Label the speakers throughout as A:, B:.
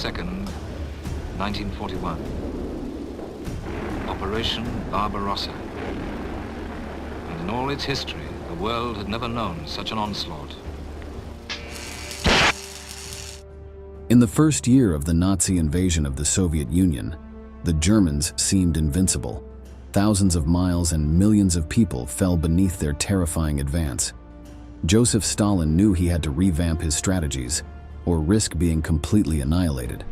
A: 2nd, 1941. Operation Barbarossa. And in all its history, the world had never known such an onslaught.
B: In the first year of the Nazi invasion of the Soviet Union, the Germans seemed invincible. Thousands of miles and millions of people fell beneath their terrifying advance. Joseph Stalin knew he had to revamp his strategies, or risk being completely annihilated.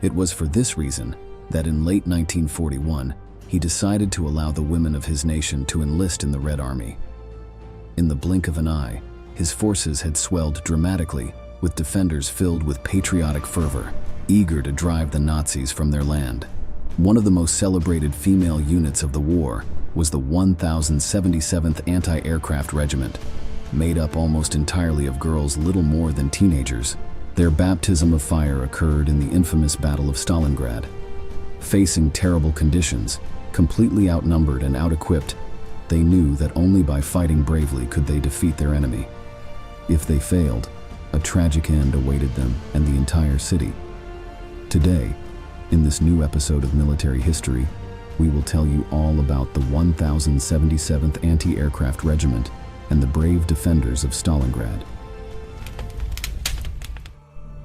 B: It was for this reason that in late 1941, he decided to allow the women of his nation to enlist in the Red Army. In the blink of an eye, his forces had swelled dramatically, with defenders filled with patriotic fervor, eager to drive the Nazis from their land. One of the most celebrated female units of the war was the 1077th Anti-Aircraft Regiment, made up almost entirely of girls little more than teenagers. Their baptism of fire occurred in the infamous Battle of Stalingrad. Facing terrible conditions, completely outnumbered and out-equipped, they knew that only by fighting bravely could they defeat their enemy. If they failed, a tragic end awaited them and the entire city. Today, in this new episode of Military History, we will tell you all about the 1077th Anti-Aircraft Regiment and the brave defenders of Stalingrad.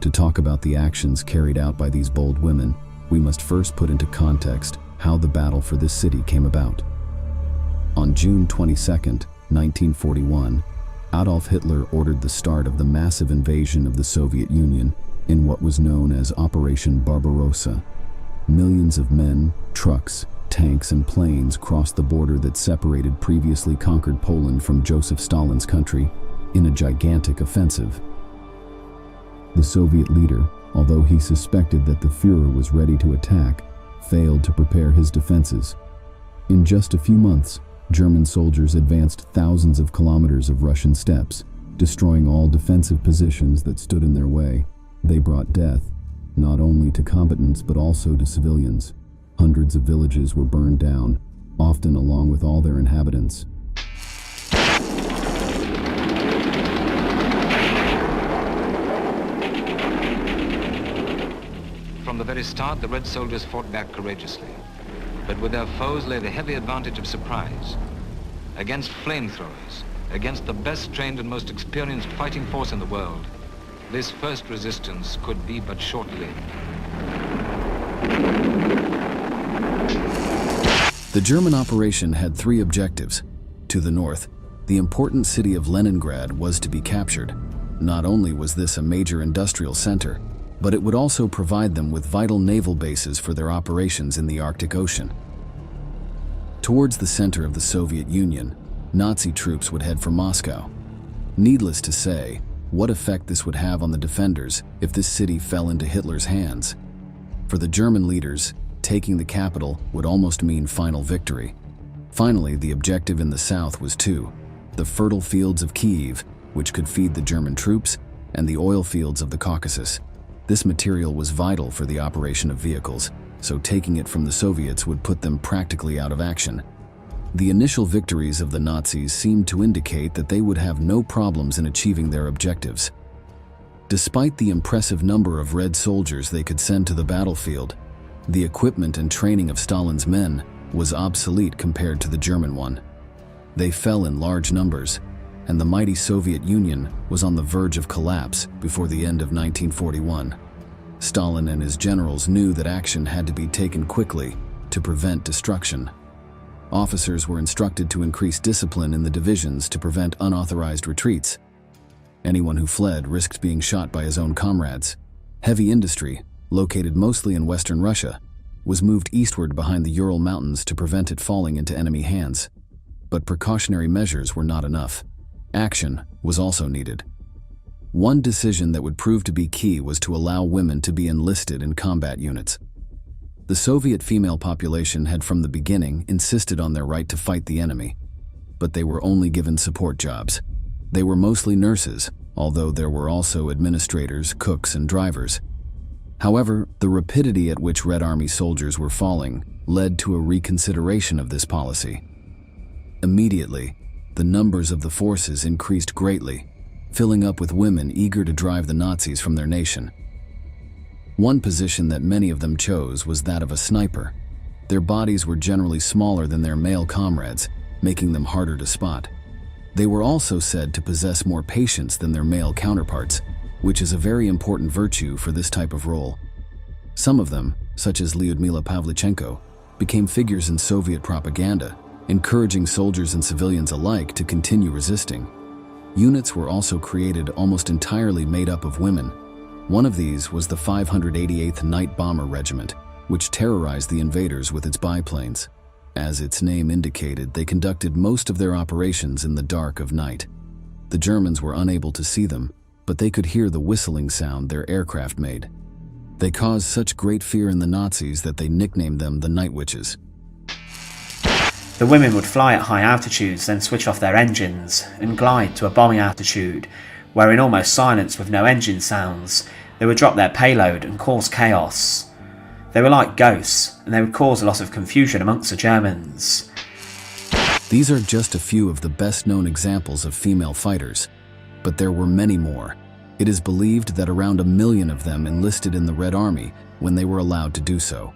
B: To talk about the actions carried out by these bold women, we must first put into context how the battle for this city came about. On June 22, 1941, Adolf Hitler ordered the start of the massive invasion of the Soviet Union in what was known as Operation Barbarossa. Millions of men, trucks, tanks, and planes crossed the border that separated previously conquered Poland from Joseph Stalin's country in a gigantic offensive. The Soviet leader, although he suspected that the Führer was ready to attack, failed to prepare his defenses. In just a few months, German soldiers advanced thousands of kilometers of Russian steppes, destroying all defensive positions that stood in their way. They brought death, not only to combatants but also to civilians. Hundreds of villages were burned down, often along with all their inhabitants.
A: From the very start, the Red Soldiers fought back courageously, but with their foes lay the heavy advantage of surprise. Against flamethrowers, against the best trained and most experienced fighting force in the world, this first resistance could be but short-lived.
B: The German operation had three objectives. To the north, the important city of Leningrad was to be captured. Not only was this a major industrial center, but it would also provide them with vital naval bases for their operations in the Arctic Ocean. Towards the center of the Soviet Union, Nazi troops would head for Moscow. Needless to say, what effect this would have on the defenders if this city fell into Hitler's hands. For the German leaders, taking the capital would almost mean final victory. Finally, the objective in the south was the fertile fields of Kyiv, which could feed the German troops, and the oil fields of the Caucasus. This material was vital for the operation of vehicles, so taking it from the Soviets would put them practically out of action. The initial victories of the Nazis seemed to indicate that they would have no problems in achieving their objectives. Despite the impressive number of Red soldiers they could send to the battlefield, the equipment and training of Stalin's men was obsolete compared to the German one. They fell in large numbers, and the mighty Soviet Union was on the verge of collapse before the end of 1941. Stalin and his generals knew that action had to be taken quickly to prevent destruction. Officers were instructed to increase discipline in the divisions to prevent unauthorized retreats. Anyone who fled risked being shot by his own comrades. Heavy industry, located mostly in western Russia, was moved eastward behind the Ural Mountains to prevent it falling into enemy hands. But precautionary measures were not enough. Action was also needed. One decision that would prove to be key was to allow women to be enlisted in combat units. The Soviet female population had from the beginning insisted on their right to fight the enemy, but they were only given support jobs. They were mostly nurses, although there were also administrators, cooks, and drivers. However, the rapidity at which Red Army soldiers were falling led to a reconsideration of this policy. Immediately, the numbers of the forces increased greatly, filling up with women eager to drive the Nazis from their nation. One position that many of them chose was that of a sniper. Their bodies were generally smaller than their male comrades, making them harder to spot. They were also said to possess more patience than their male counterparts, which is a very important virtue for this type of role. Some of them, such as Lyudmila Pavlichenko, became figures in Soviet propaganda, encouraging soldiers and civilians alike to continue resisting. Units were also created almost entirely made up of women. One of these was the 588th Night Bomber Regiment, which terrorized the invaders with its biplanes. As its name indicated, they conducted most of their operations in the dark of night. The Germans were unable to see them, but they could hear the whistling sound their aircraft made. They caused such great fear in the Nazis that they nicknamed them the Night Witches.
C: The women would fly at high altitudes, then switch off their engines and glide to a bombing altitude, where in almost silence with no engine sounds, they would drop their payload and cause chaos. They were like ghosts, and they would cause a lot of confusion amongst the Germans.
B: These are just a few of the best-known examples of female fighters, but there were many more. It is believed that around 1 million of them enlisted in the Red Army when they were allowed to do so.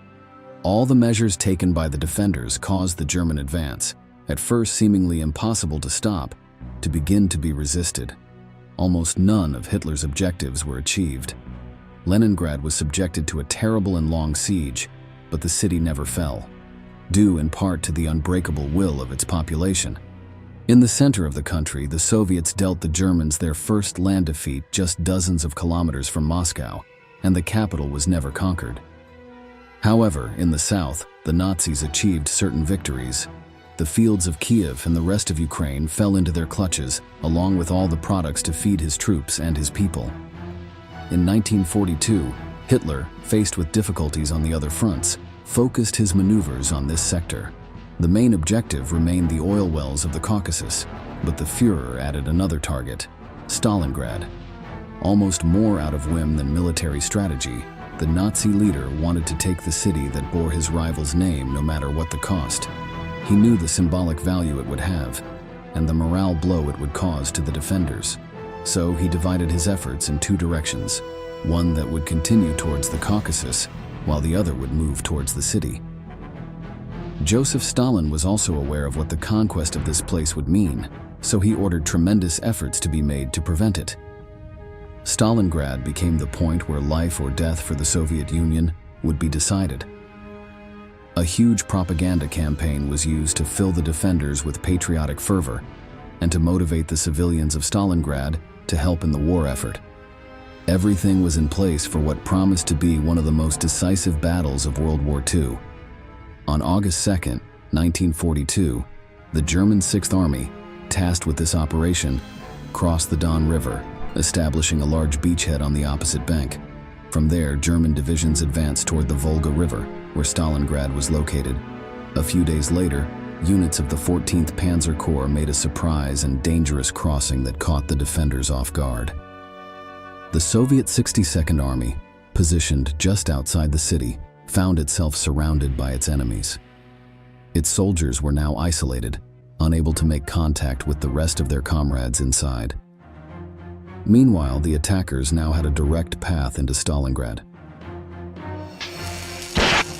B: All the measures taken by the defenders caused the German advance, at first seemingly impossible to stop, to begin to be resisted. Almost none of Hitler's objectives were achieved. Leningrad was subjected to a terrible and long siege, but the city never fell, due in part to the unbreakable will of its population. In the center of the country, the Soviets dealt the Germans their first land defeat just dozens of kilometers from Moscow, and the capital was never conquered. However, in the south, the Nazis achieved certain victories. The fields of Kiev and the rest of Ukraine fell into their clutches, along with all the products to feed his troops and his people. In 1942, Hitler, faced with difficulties on the other fronts, focused his maneuvers on this sector. The main objective remained the oil wells of the Caucasus, but the Führer added another target, Stalingrad. Almost more out of whim than military strategy, the Nazi leader wanted to take the city that bore his rival's name no matter what the cost. He knew the symbolic value it would have, and the morale blow it would cause to the defenders. So he divided his efforts in two directions, one that would continue towards the Caucasus, while the other would move towards the city. Joseph Stalin was also aware of what the conquest of this place would mean, so he ordered tremendous efforts to be made to prevent it. Stalingrad became the point where life or death for the Soviet Union would be decided. A huge propaganda campaign was used to fill the defenders with patriotic fervor and to motivate the civilians of Stalingrad to help in the war effort. Everything was in place for what promised to be one of the most decisive battles of World War II. On August 2, 1942, the German 6th Army, tasked with this operation, crossed the Don River, establishing a large beachhead on the opposite bank. From there, German divisions advanced toward the Volga River, where Stalingrad was located. A few days later, units of the 14th Panzer Corps made a surprise and dangerous crossing that caught the defenders off guard. The Soviet 62nd Army, positioned just outside the city, found itself surrounded by its enemies. Its soldiers were now isolated, unable to make contact with the rest of their comrades inside. Meanwhile, the attackers now had a direct path into Stalingrad.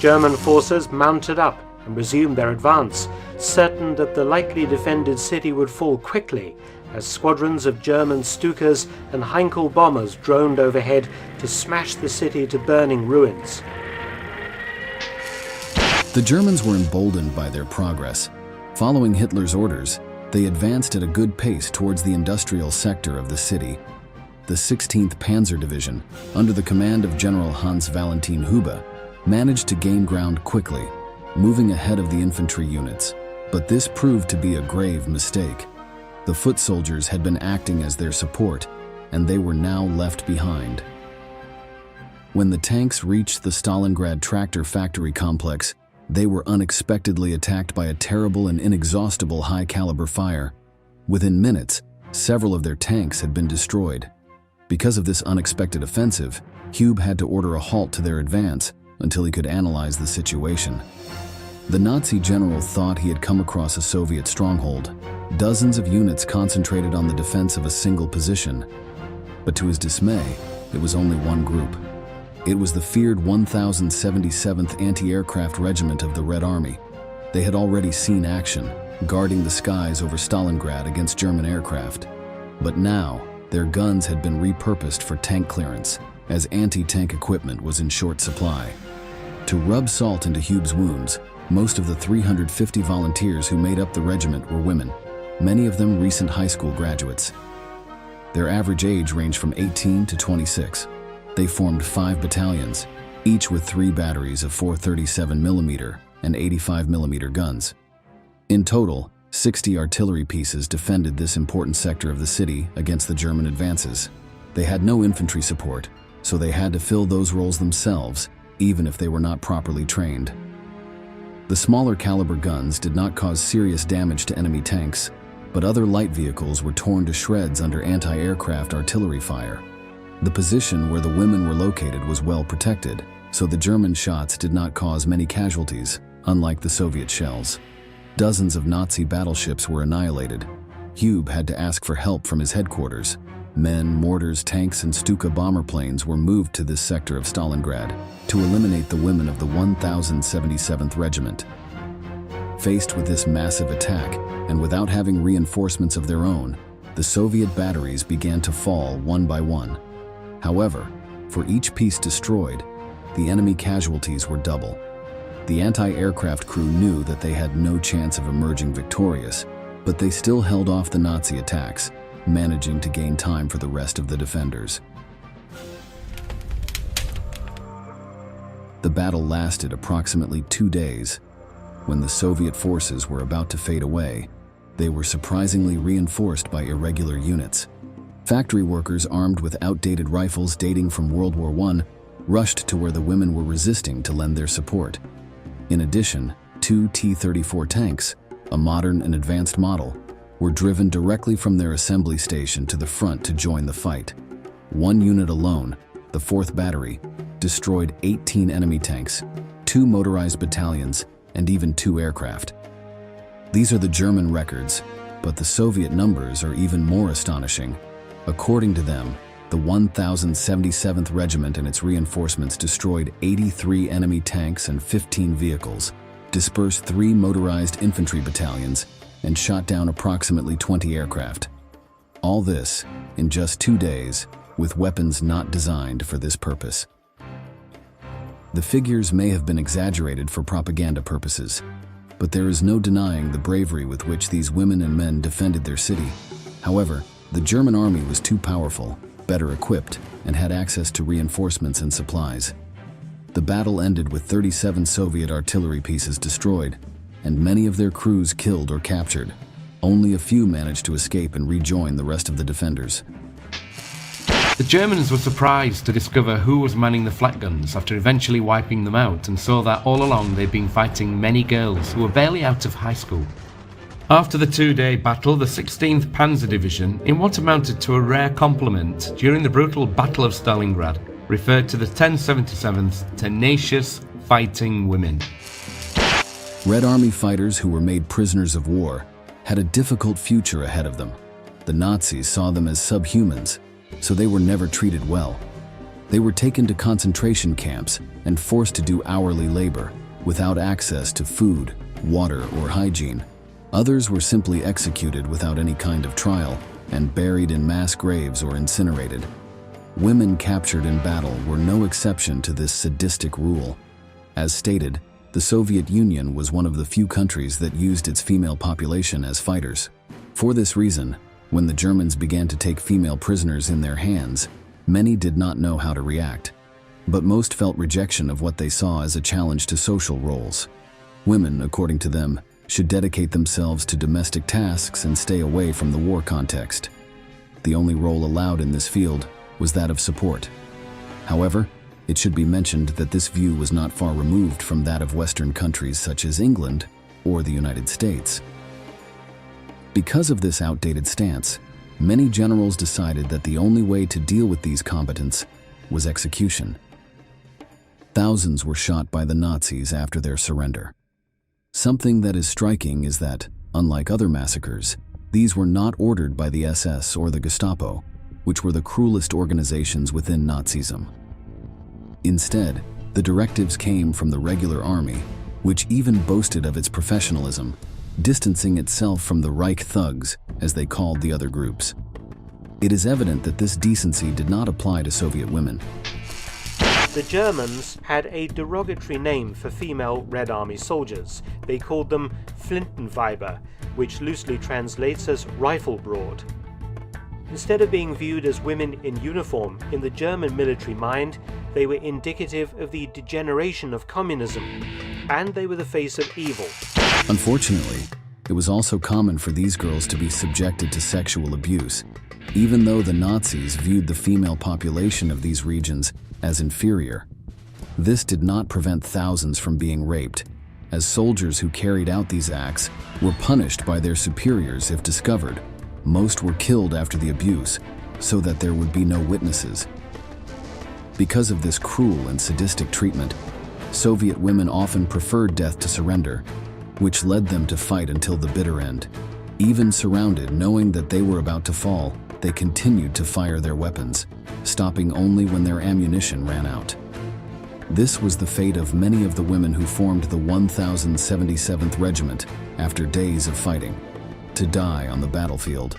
D: German forces mounted up and resumed their advance, certain that the lightly defended city would fall quickly as squadrons of German Stukas and Heinkel bombers droned overhead to smash the city to burning ruins.
B: The Germans were emboldened by their progress. Following Hitler's orders, they advanced at a good pace towards the industrial sector of the city. The 16th Panzer Division, under the command of General Hans Valentin Hube, managed to gain ground quickly, moving ahead of the infantry units. But this proved to be a grave mistake. The foot soldiers had been acting as their support, and they were now left behind. When the tanks reached the Stalingrad tractor factory complex, they were unexpectedly attacked by a terrible and inexhaustible high-caliber fire. Within minutes, several of their tanks had been destroyed. Because of this unexpected offensive, Hube had to order a halt to their advance until he could analyze the situation. The Nazi general thought he had come across a Soviet stronghold. Dozens of units concentrated on the defense of a single position. But to his dismay, it was only one group. It was the feared 1077th Anti-Aircraft Regiment of the Red Army. They had already seen action, guarding the skies over Stalingrad against German aircraft. But now, their guns had been repurposed for tank clearance, as anti-tank equipment was in short supply. To rub salt into Hube's wounds, most of the 350 volunteers who made up the regiment were women, many of them recent high school graduates. Their average age ranged from 18 to 26. They formed 5 battalions, each with 3 batteries of 437mm and 85mm guns. In total, 60 artillery pieces defended this important sector of the city against the German advances. They had no infantry support, so they had to fill those roles themselves, even if they were not properly trained. The smaller caliber guns did not cause serious damage to enemy tanks, but other light vehicles were torn to shreds under anti-aircraft artillery fire. The position where the women were located was well protected, so the German shots did not cause many casualties, unlike the Soviet shells. Dozens of Nazi battleships were annihilated. Hube had to ask for help from his headquarters. Men, mortars, tanks, and Stuka bomber planes were moved to this sector of Stalingrad to eliminate the women of the 1077th Regiment. Faced with this massive attack, and without having reinforcements of their own, the Soviet batteries began to fall one by one. However, for each piece destroyed, the enemy casualties were double. The anti-aircraft crew knew that they had no chance of emerging victorious, but they still held off the Nazi attacks, managing to gain time for the rest of the defenders. The battle lasted approximately 2 days. When the Soviet forces were about to fade away, they were surprisingly reinforced by irregular units. Factory workers armed with outdated rifles dating from World War I rushed to where the women were resisting to lend their support. In addition, 2 T-34 tanks, a modern and advanced model, were driven directly from their assembly station to the front to join the fight. One unit alone, the 4th Battery, destroyed 18 enemy tanks, 2 motorized battalions, and even 2 aircraft. These are the German records, but the Soviet numbers are even more astonishing. According to them, the 1077th Regiment and its reinforcements destroyed 83 enemy tanks and 15 vehicles, dispersed 3 motorized infantry battalions, and shot down approximately 20 aircraft. All this in just 2 days, with weapons not designed for this purpose. The figures may have been exaggerated for propaganda purposes, but there is no denying the bravery with which these women and men defended their city. However, the German army was too powerful, better equipped, and had access to reinforcements and supplies. The battle ended with 37 Soviet artillery pieces destroyed, and many of their crews killed or captured. Only a few managed to escape and rejoin the rest of the defenders.
E: The Germans were surprised to discover who was manning the flak guns after eventually wiping them out, and saw that all along they'd been fighting many girls who were barely out of high school. After the 2-day battle, the 16th Panzer Division, in what amounted to a rare compliment during the brutal Battle of Stalingrad, referred to the 1077th's tenacious fighting women.
B: Red Army fighters who were made prisoners of war had a difficult future ahead of them. The Nazis saw them as subhumans, so they were never treated well. They were taken to concentration camps and forced to do hourly labor, without access to food, water, or hygiene. Others were simply executed without any kind of trial and buried in mass graves or incinerated. Women captured in battle were no exception to this sadistic rule. As stated, the Soviet Union was one of the few countries that used its female population as fighters. For this reason, when the Germans began to take female prisoners in their hands, many did not know how to react. But most felt rejection of what they saw as a challenge to social roles. Women, according to them, should dedicate themselves to domestic tasks and stay away from the war context. The only role allowed in this field was that of support. However, it should be mentioned that this view was not far removed from that of Western countries such as England or the United States. Because of this outdated stance, many generals decided that the only way to deal with these combatants was execution. Thousands were shot by the Nazis after their surrender. Something that is striking is that, unlike other massacres, these were not ordered by the SS or the Gestapo, which were the cruelest organizations within Nazism. Instead, the directives came from the regular army, which even boasted of its professionalism, distancing itself from the Reich thugs, as they called the other groups. It is evident that this decency did not apply to Soviet women.
D: The Germans had a derogatory name for female Red Army soldiers. They called them Flintenweiber, which loosely translates as rifle broad. Instead of being viewed as women in uniform in the German military mind, they were indicative of the degeneration of communism, and they were the face of evil.
B: Unfortunately, it was also common for these girls to be subjected to sexual abuse, even though the Nazis viewed the female population of these regions as inferior. This did not prevent thousands from being raped, as soldiers who carried out these acts were punished by their superiors if discovered. Most were killed after the abuse, so that there would be no witnesses. Because of this cruel and sadistic treatment, Soviet women often preferred death to surrender, which led them to fight until the bitter end. Even surrounded, knowing that they were about to fall, they continued to fire their weapons, stopping only when their ammunition ran out. This was the fate of many of the women who formed the 1077th Regiment after days of fighting, to die on the battlefield.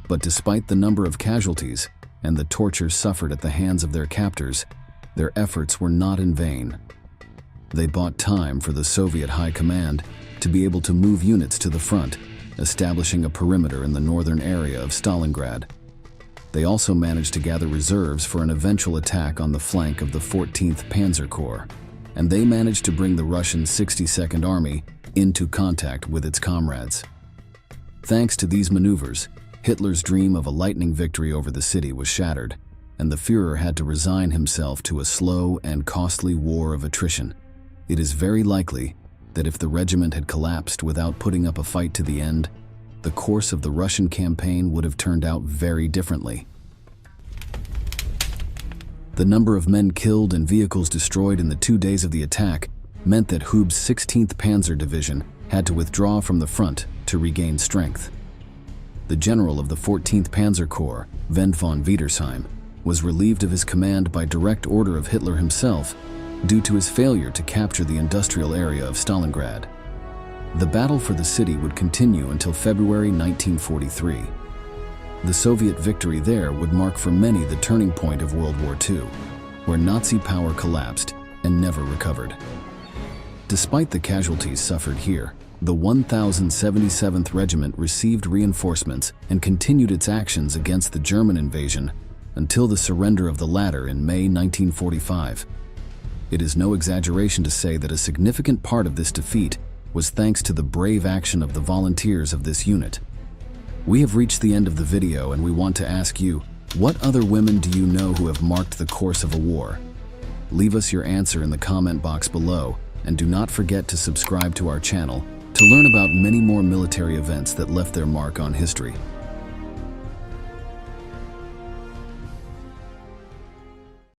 B: But despite the number of casualties and the torture suffered at the hands of their captors, their efforts were not in vain. They bought time for the Soviet High Command to be able to move units to the front, establishing a perimeter in the northern area of Stalingrad. They also managed to gather reserves for an eventual attack on the flank of the 14th Panzer Corps, and they managed to bring the Russian 62nd Army into contact with its comrades. Thanks to these maneuvers, Hitler's dream of a lightning victory over the city was shattered, and the Führer had to resign himself to a slow and costly war of attrition. It is very likely that if the regiment had collapsed without putting up a fight to the end, the course of the Russian campaign would have turned out very differently. The number of men killed and vehicles destroyed in the 2 days of the attack meant that Hub's 16th Panzer Division had to withdraw from the front to regain strength. The general of the 14th Panzer Corps, Von Wiedersheim, was relieved of his command by direct order of Hitler himself due to his failure to capture the industrial area of Stalingrad. The battle for the city would continue until February 1943. The Soviet victory there would mark for many the turning point of World War II, where Nazi power collapsed and never recovered. Despite the casualties suffered here, the 1077th Regiment received reinforcements and continued its actions against the German invasion until the surrender of the latter in May 1945. It is no exaggeration to say that a significant part of this defeat was thanks to the brave action of the volunteers of this unit. We have reached the end of the video, and we want to ask you, what other women do you know who have marked the course of a war? Leave us your answer in the comment box below, and do not forget to subscribe to our channel to learn about many more military events that left their mark on history.